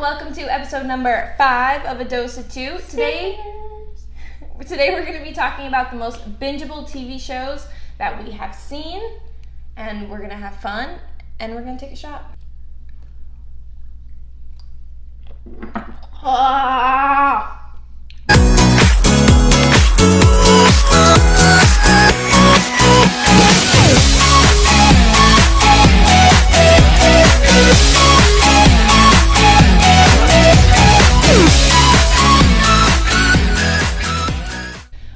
welcome to episode number 5 of A Dose of 2. Today we're going to be talking about the most bingeable TV shows that we have seen, and we're going to have fun, and we're going to take a shot.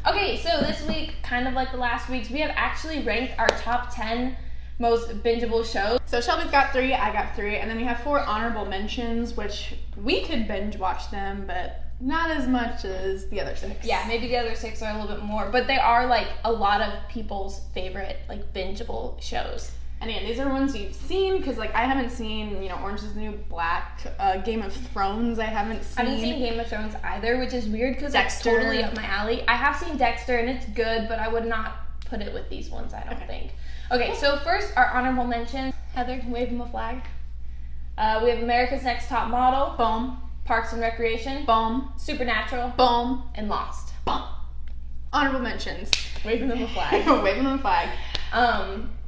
Okay, so this week, kind of like the last weeks, we have actually ranked our top 10 most bingeable shows. So Shelby's got 3, I got 3, and then we have 4 honorable mentions, which we could binge watch them, but not as much as the other 6. Yeah, maybe the other 6 are a little bit more, but they are like a lot of people's favorite like bingeable shows. And yeah, these are ones you've seen, because like I haven't seen, Orange is the New Black, Game of Thrones I haven't seen. I haven't seen Game of Thrones either, which is weird because it's Dexter. totally up my alley. I have seen Dexter and it's good, but I would not put it with these ones, I don't think. Okay, so first, our honorable mentions. Heather, can wave them a flag. We have America's Next Top Model. Boom. Parks and Recreation. Boom. Supernatural. Boom. And Lost. Boom. Honorable mentions. Waving them a flag. Waving them a flag.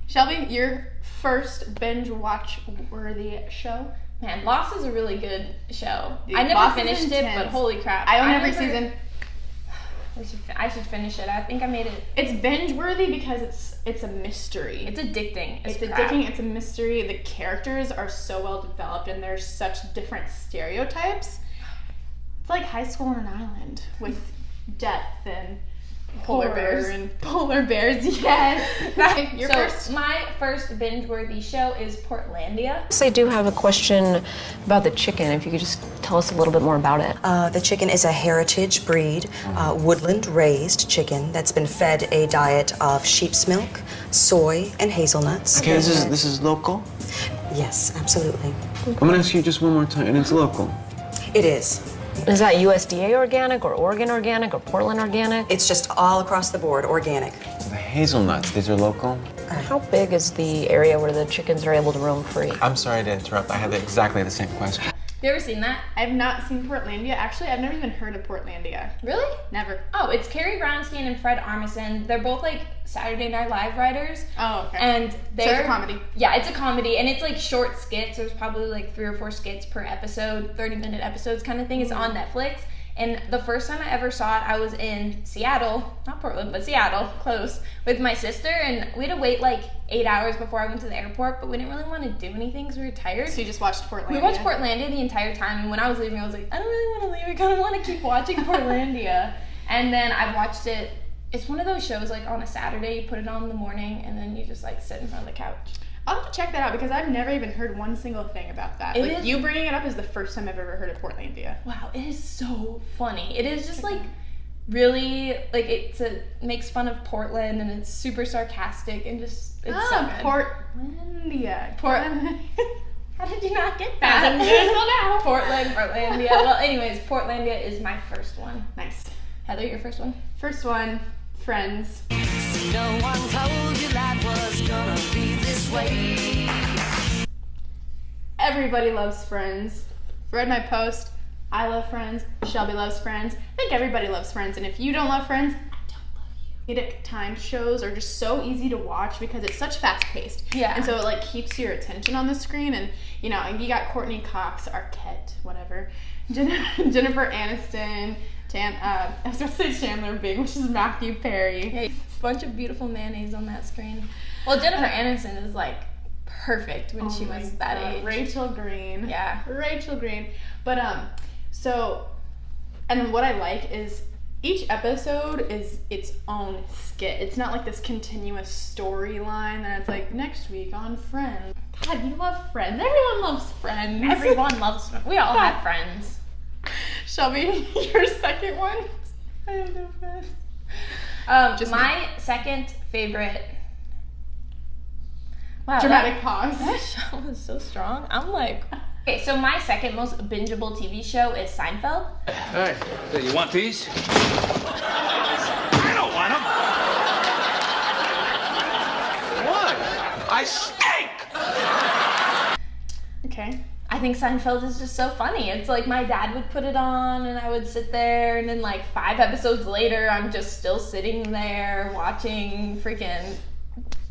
Shelby, your first binge watch worthy show? Man, Lost is a really good show. Dude, I never Lost is finished it, but intense. holy crap. I own every season. I should finish it. I think I made it. It's binge worthy because it's a mystery. It's addicting. It's addicting. It's a mystery. The characters are so well developed, and there's such different stereotypes. It's like High School on an Island with death and Polar bears. and polar bears. Yes. Your first. My first binge-worthy show is Portlandia. I do have a question about the chicken. If you could just tell us a little bit more about it. The chicken is a heritage breed, woodland-raised chicken that's been fed a diet of sheep's milk, soy, and hazelnuts. Okay, this is local? Yes, absolutely. I'm gonna ask you just one more time, and it's local. It is. Is that USDA organic or Oregon organic or Portland organic? It's just all across the board, organic. The hazelnuts, these are local? How big is the area where the chickens are able to roam free? I'm sorry to interrupt, I had exactly the same question. You ever seen that? I've not seen Portlandia. Actually, I've never even heard of Portlandia. Really? Never. Oh, it's Carrie Brownstein and Fred Armisen. They're both like Saturday Night Live writers. Oh, okay. And So they're it's a comedy. Yeah, it's a comedy, and it's like short skits. There's probably like 3 or 4 skits per episode, 30-minute episodes kind of thing. It's on Netflix. And the first time I ever saw it, I was in Seattle, not Portland, but Seattle, close, with my sister, and we had to wait like 8 hours before I went to the airport, but we didn't really want to do anything because we were tired. So you just watched Portlandia? We watched Portlandia the entire time, and when I was leaving, I was like, I don't really want to leave. I kind of want to keep watching Portlandia. And then I watched it. It's one of those shows, like, on a Saturday, you put it on in the morning, and then you just, like, sit in front of the couch. I'll have to check that out because I've never even heard one single thing about that. It is- You bringing it up is the first time I've ever heard of Portlandia. Wow, it is so funny. It is just, like, really, like, makes fun of Portland, and it's super sarcastic, and just, it's so good. Portlandia. How did you not get that? Portlandia. Well, anyways, Portlandia is my first one. Nice. Heather, your first one? First one, Friends. No one told you life was gonna be this way. Everybody loves Friends. Read my post. I love Friends. Shelby loves Friends. I think everybody loves Friends. And if you don't love Friends, I don't love you. Comedic timed shows are just so easy to watch because it's such fast paced. Yeah. And so it like keeps your attention on the screen. And and you got Courtney Cox, Arquette, whatever, Jennifer Aniston. I was going to say Chandler Bing, which is Matthew Perry. Hey, bunch of beautiful mayonnaise on that screen. Well, Jennifer Aniston is like perfect when she was that age. Rachel Green. Yeah. Rachel Green. But and what I like is each episode is its own skit. It's not like this continuous storyline that it's like next week on Friends. God, you love Friends. Everyone loves Friends. Everyone loves friends. We all have friends. Shelby, your second one? I have no friends. Just my second favorite. Wow, Dramatic pause. That show was so strong. I'm like, okay, so my second most bingeable TV show is Seinfeld. Hey, you want these? I don't want them. What? I stink! Okay. I think Seinfeld is just so funny. It's like my dad would put it on and I would sit there, and then like 5 episodes later I'm just still sitting there watching freaking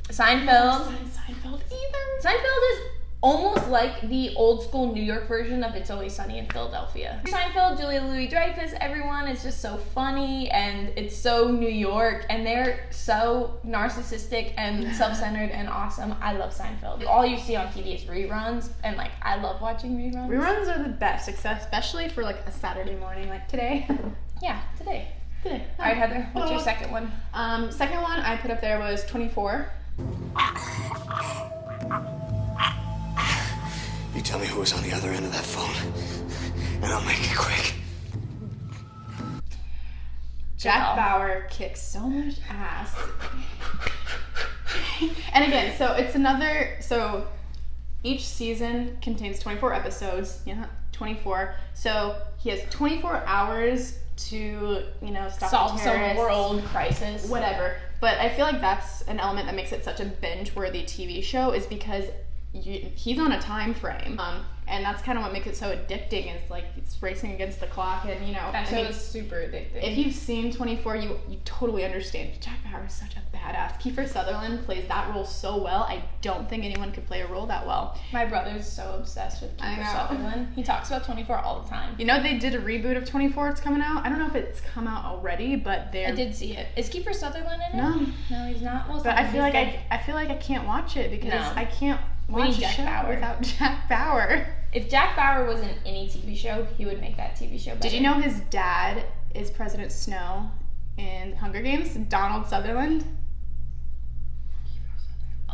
Seinfeld. Seinfeld either. Seinfeld is almost like the old school New York version of It's Always Sunny in Philadelphia. Seinfeld, Julia Louis-Dreyfus, everyone is just so funny and it's so New York, and they're so narcissistic and self-centered and awesome. I love Seinfeld. All you see on TV is reruns, and like I love watching reruns. Reruns are the best, especially for like a Saturday morning like today. Yeah, today. Oh. All right, Heather, what's your second one? Second one I put up there was 24. You tell me who was on the other end of that phone, and I'll make it quick. Jack Bauer kicks so much ass. And again, so each season contains 24 episodes. Yeah, 24. So he has 24 hours to, stop Solve the some terrorists, world crisis. whatever. But I feel like that's an element that makes it such a binge-worthy TV show, is because he's on a time frame, and that's kind of what makes it so addicting. Is like it's racing against the clock, and that show is super addicting. If you've seen 24, you totally understand. Jack Bauer is such a badass. Kiefer Sutherland plays that role so well. I don't think anyone could play a role that well. My brother's so obsessed with Kiefer Sutherland. He talks about 24 all the time. They did a reboot of 24. It's coming out. I don't know if it's come out already, but I did see it. Is Kiefer Sutherland in it? No, he's not. Well, but I feel like I can't watch it because I can't watch a Jack show Bauer without Jack Bauer. If Jack Bauer was in any TV show, he would make that TV show better. Did you know his dad is President Snow in Hunger Games? Donald Sutherland.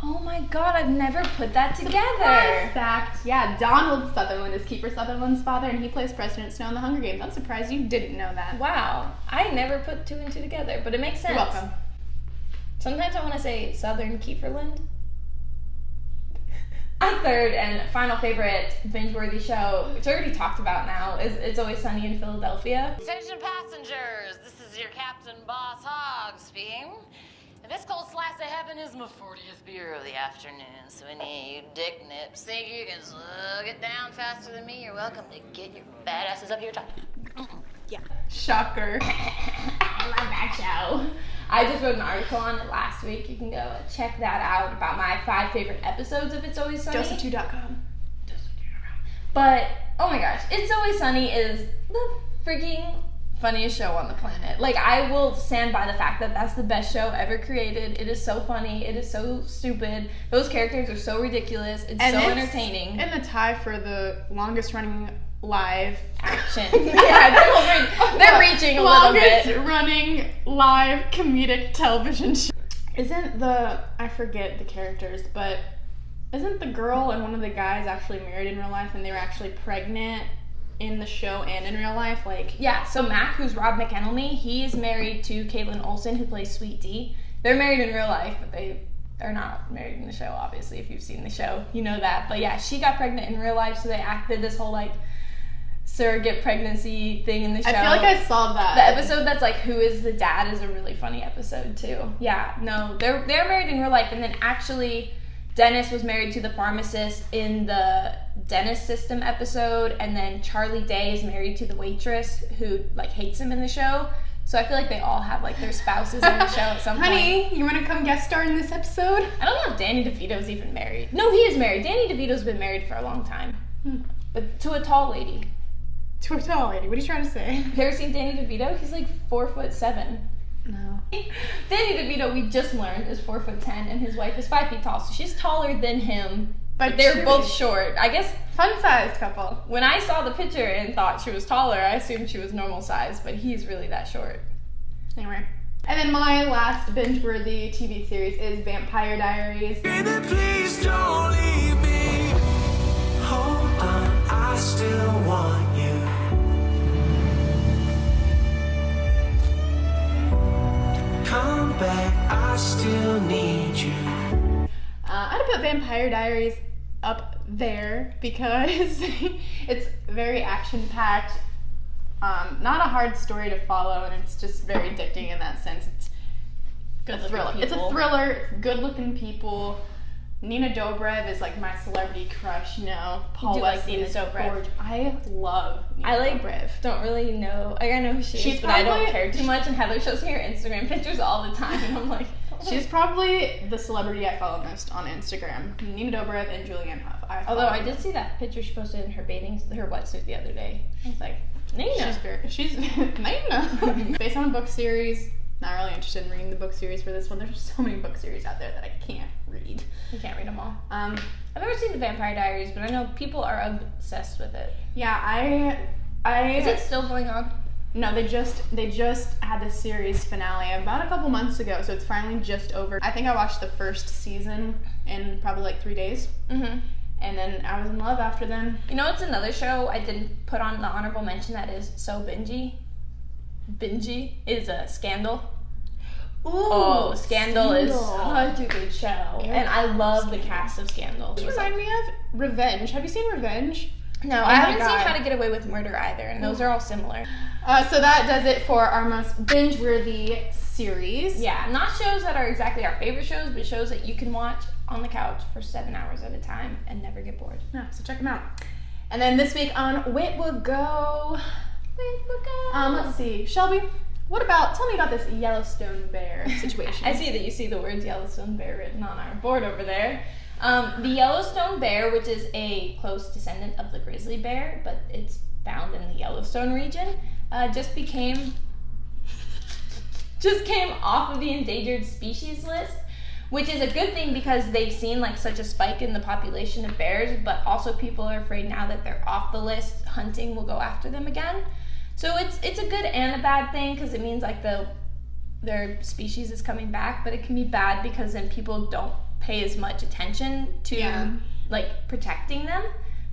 Oh my god, I've never put that together. Surprise fact. Yeah, Donald Sutherland is Kiefer Sutherland's father, and he plays President Snow in the Hunger Games. I'm surprised you didn't know that. Wow, I never put 2 and 2 together, but it makes sense. You're welcome. Sometimes I want to say Southern Kieferland. My third and final favorite binge-worthy show, which I already talked about now, is It's Always Sunny in Philadelphia. Attention passengers, this is your Captain Boss Hogg speaking. And this cold slice of heaven is my 40th beer of the afternoon, so any of you dick nips think you can slug it down faster than me, you're welcome to get your fat asses up here top. Yeah. Shocker. I love that show. I just wrote an article on it last week. You can go check that out about my 5 favorite episodes of It's Always Sunny. Dose2.com. But, oh my gosh, It's Always Sunny is the freaking funniest show on the planet. Like, I will stand by the fact that that's the best show ever created. It is so funny. It is so stupid. Those characters are so ridiculous. It's so entertaining. In the tie for the longest running live action. Yeah, they're reaching a little bit. Longest running live comedic television show. I forget the characters, but isn't the girl and one of the guys actually married in real life, and they were actually pregnant in the show and in real life? Yeah, so Mac, who's Rob McEnelmy, he is married to Caitlin Olsen, who plays Sweet D. They're married in real life, but they're not married in the show, obviously. If you've seen the show, you know that. But yeah, she got pregnant in real life, so they acted this whole surrogate pregnancy thing in the show. I feel like I saw that. The episode that's who is the dad is a really funny episode too. Yeah, no, they're married in real life, and then actually Dennis was married to the pharmacist in the Dennis System episode, and then Charlie Day is married to the waitress who hates him in the show. So I feel like they all have their spouses in the show at some point. Honey, you want to come guest star in this episode? I don't know if Danny DeVito's even married. No, he is married. Danny DeVito's been married for a long time. But to a tall lady. To a tall lady? What are you trying to say? Have you ever seen Danny DeVito? He's 4'7". No. Danny DeVito, we just learned, is 4'10", and his wife is 5 feet tall. So she's taller than him, but they're both short. I guess fun-sized couple. When I saw the picture and thought she was taller, I assumed she was normal size, but he's really that short. Anyway. And then my last binge-worthy TV series is Vampire Diaries. Baby, please don't leave me. Hold on, I still want you. Come back, I still need you. I'd put Vampire Diaries up there because it's very action-packed. Not a hard story to follow, and it's just very addicting in that sense. It's a thriller. It's a thriller. It's good-looking people. Nina Dobrev is like my celebrity crush, you know. Paul do like Wesley Nina is Dobrev. gorgeous. I love Nina Dobrev. Don't really know. Like, I know who she She's is, but I don't probably- care too much. And Heather shows me her Instagram pictures all the time, and I'm like, She's probably the celebrity I follow most on Instagram. Nina Dobrev and Julianne Hough. although I did see that picture she posted in her her wetsuit the other day. I was like, Nina. She's Nina. Based on a book series. Not really interested in reading the book series for this one. There's just so many book series out there that I can't read. You can't read them all. I've never seen The Vampire Diaries, but I know people are obsessed with it. Yeah, Is it still going on? No, they just had the series finale about a couple months ago, so it's finally just over. I think I watched the first season in probably like 3 days. Mm-hmm. And then I was in love after then. You know, it's another show I didn't put on the honorable mention that is so bingey. Bingey is a Scandal. Ooh, Scandal is such a good show. And I love the cast of Scandal. You remind me of Revenge. Have you seen Revenge? No, Oh I my haven't God. seen How to Get Away with Murder either, and those are all similar. So that does it for our most binge-worthy series. Yeah, not shows that are exactly our favorite shows, but shows that you can watch on the couch for 7 hours at a time and never get bored. Yeah, so check them out. And then this week on WITWIGO. Let's see. Shelby, tell me about this Yellowstone bear situation. I see that you see the words Yellowstone bear written on our board over there. The Yellowstone bear, which is a close descendant of the grizzly bear, but it's found in the Yellowstone region, just came off of the endangered species list, which is a good thing because they've seen like such a spike in the population of bears, but also people are afraid now that they're off the list, hunting will go after them again. So it's a good and a bad thing because it means like their species is coming back, but it can be bad because then people don't pay as much attention to like protecting them.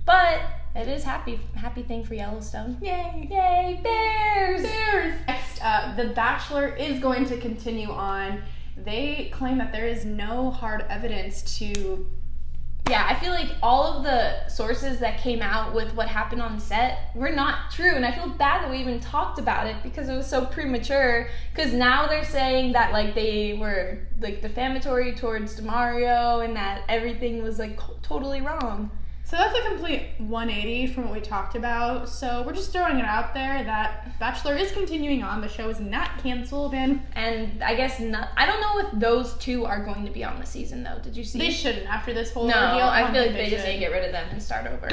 But it is happy thing for Yellowstone. Yay! Yay! Bears! Bears! Next, The Bachelor is going to continue on. They claim that there is no hard evidence to... Yeah, I feel like all of the sources that came out with what happened on set were not true, and I feel bad that we even talked about it because it was so premature, because now they're saying that like they were like defamatory towards DeMario and that everything was like totally wrong. So that's a complete 180 from what we talked about. So we're just throwing it out there that Bachelor is continuing on. The show is not canceled, and I guess not. I don't know if those two are going to be on the season though. Did you see? They shouldn't after this whole No, ordeal. I feel like think they just should. need to get rid of them and start over.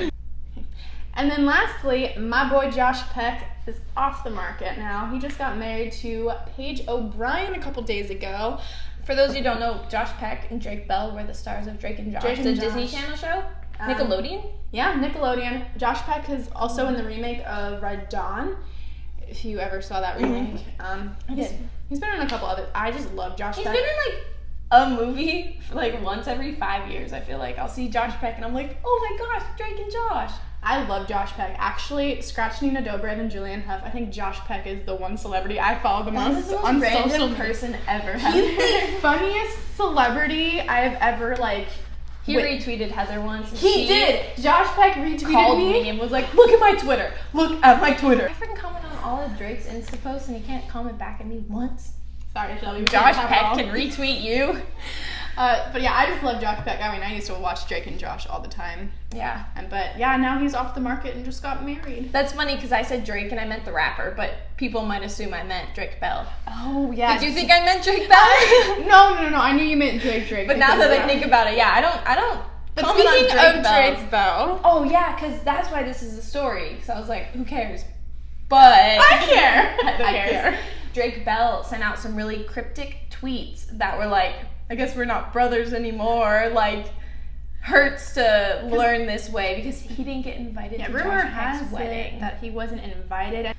And then lastly, my boy Josh Peck is off the market now. He just got married to Paige O'Brien a couple days ago. For those who don't know, Josh Peck and Drake Bell were the stars of Drake and Josh, the Disney Channel show. Nickelodeon? Yeah, Nickelodeon. Josh Peck is also in the remake of Red Dawn, if you ever saw that remake. He's been in a couple other... I just love Josh Peck. He's been in like a movie like once every 5 years, I feel like. I'll see Josh Peck and I'm like, oh my gosh, Drake and Josh. I love Josh Peck. Actually, scratch Nina Dobrev and Julianne Hough, I think Josh Peck is the one celebrity I follow the most That is the most on random social person ever. He's the funniest celebrity I have ever, like... He retweeted Heather once. He did! Josh Peck retweeted called me and was like, look at my Twitter. Look at my Twitter. I freaking comment on all of Drake's Insta posts and he can't comment back at me once. Sorry, Shelby. Josh Peck can retweet you. But yeah, I just love Josh Peck. I mean, I used to watch Drake and Josh all the time. Yeah. But yeah, now he's off the market and just got married. That's funny because I said Drake and I meant the rapper, but people might assume I meant Drake Bell. Oh, yeah. Did you think I meant Drake Bell? No. I knew you meant Drake. But now that I think about it, yeah, I don't. But comment on speaking Drake of Bell. Drake Bell. Oh yeah, because that's why this is a story. So I was like, who cares? But I care. Who I cares? care. Drake Bell sent out some really cryptic tweets that were like, I guess we're not brothers anymore. Like, hurts to learn this way because he didn't get invited to rumor Josh Peck's has wedding. it that he wasn't invited.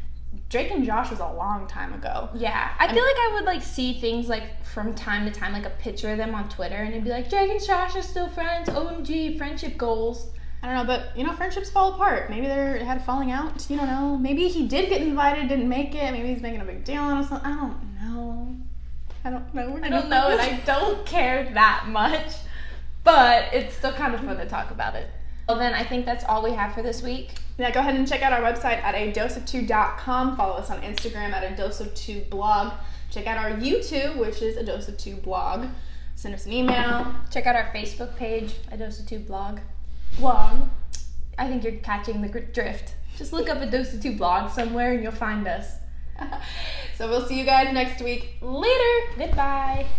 Drake and Josh was a long time ago. Yeah, I feel like I would like see things like from time to time, like a picture of them on Twitter, and it'd be like, Drake and Josh are still friends. OMG, friendship goals. I don't know, but friendships fall apart. Maybe they had a falling out. You don't know. Maybe he did get invited, didn't make it. Maybe he's making a big deal out of something. I don't know. I don't know, and I don't care that much, but it's still kind of fun to talk about it. Well, then I think that's all we have for this week. Yeah, go ahead and check out our website at adoseof2.com. Follow us on Instagram at adoseof2blog. Check out our YouTube, which is adoseof2blog. Send us an email. Check out our Facebook page, ADOT blog. Blog. I think you're catching the drift. Just look up ADOT blog somewhere and you'll find us. So we'll see you guys next week. Later. Goodbye.